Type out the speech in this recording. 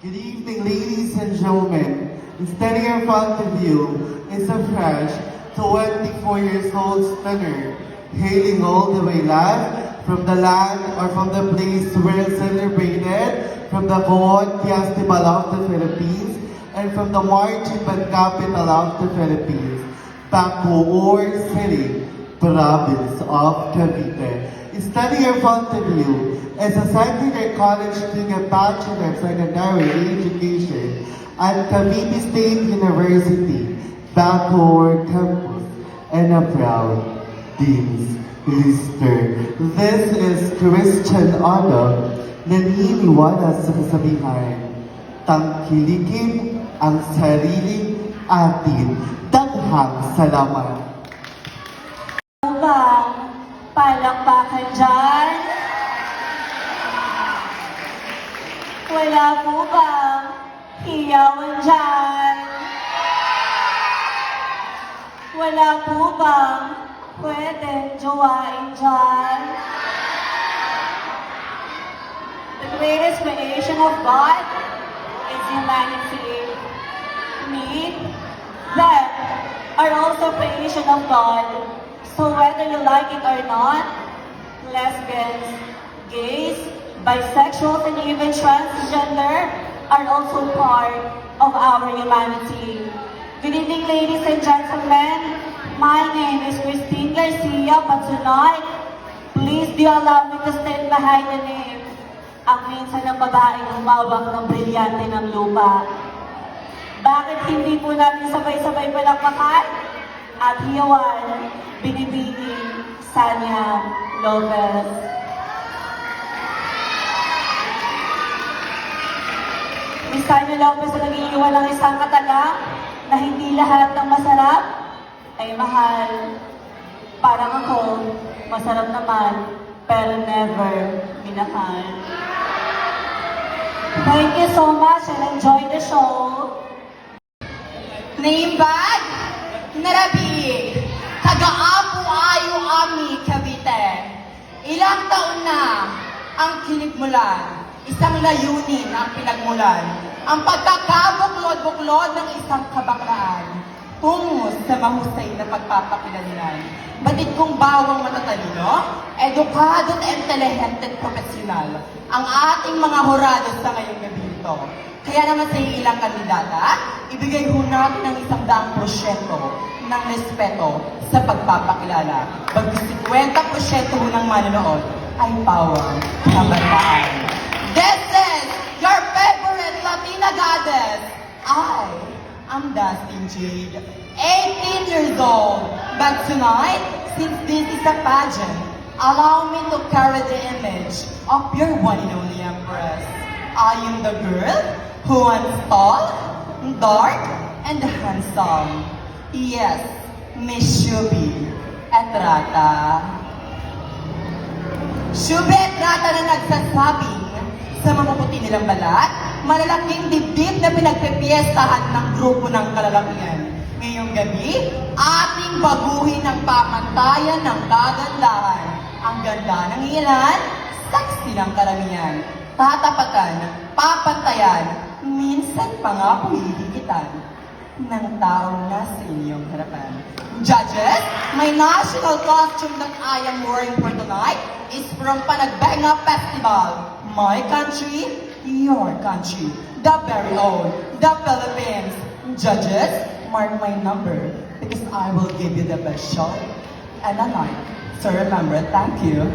Good evening, ladies and gentlemen. Standing in front of you is a fresh 24 years old stunner, hailing all the way live from the land or from the place where it's celebrated, from the Bohol Festival of the Philippines, and from the marching band capital of the Philippines, Bacoor City, province of Cavite. Standing in front of you is a secondary college student a Bachelor of Secondary Education at Cavite State University, Bacoor Campus, and a proud Dean's Lister. This is Christian Ano, naniniwala sa kasabihan, tangkilikin ang sariling atin. Daghang salamat. Palakpakan dyan. Wala po bang hiyawan dyan? Wala po bang pwedeng jowain dyan? The greatest creation of God is humanity. Me, them are also creation of God. So whether you like it or not, lesbians, gays, bisexual, and even transgender are also part of our humanity. Good evening, ladies and gentlemen. My name is Christine Garcia, but tonight, please do allow me to stand behind the name. Ang minsan ng babaeng humawak ng brilyante ng lupa. Bakit hindi po natin sabay-sabay palakpakan at hiyawan Binibining Sanya Lopez? Miss Sanya Lopez na nag-iiwan ng isang katagang na hindi lahat ng masarap ay mahal. Parang ako, masarap naman, pero never minahal. Thank you so much and enjoy the show. Name bag, Narabi, Taga-Apo Ayo Ami, Cavite. Ilang taon na ang kinigmulan, isang layunin ang pinagmulan, ang pagkakabuklod-buklod ng isang kabaklaan, tungo sa mahusay na pagpapakilanlan. Batid kong bawang matatalino, edukado at intelihente at profesional, ang ating mga hurado sa ngayong gabi ito. Kaya naman sa ilang kandidata, ibigay ho natin ang 100% ng respeto sa pagpapakilala. Bagay 50% ho ng manonood ay pawang kabataan. This is your favorite Latina goddess. I am Dustin Jade, 18 years old. But tonight, since this is a pageant, allow me to carry the image of your one and only empress. I am the girl who once tall, dark, and handsome. Yes, Miss Shubi Etrata. Shubi Etrata na nagsasabing sa mapuputi nilang balat, malalaking dibdib na pinagpepiestahan ng grupo ng kalalakihan. Ngayong gabi, ating baguhin ang pamantayan ng kagandahan. Ang ganda ng ilan, saksi ng karamihan. Tatapatan, papantayan, minsan pa nga puhihigitan ng taong nasa inyong harapan. Judges, my national costume that I am wearing for tonight is from Panagbenga Festival. My country, your country, the very own, the Philippines. Judges, mark my number because I will give you the best shot and a night. So remember, thank you.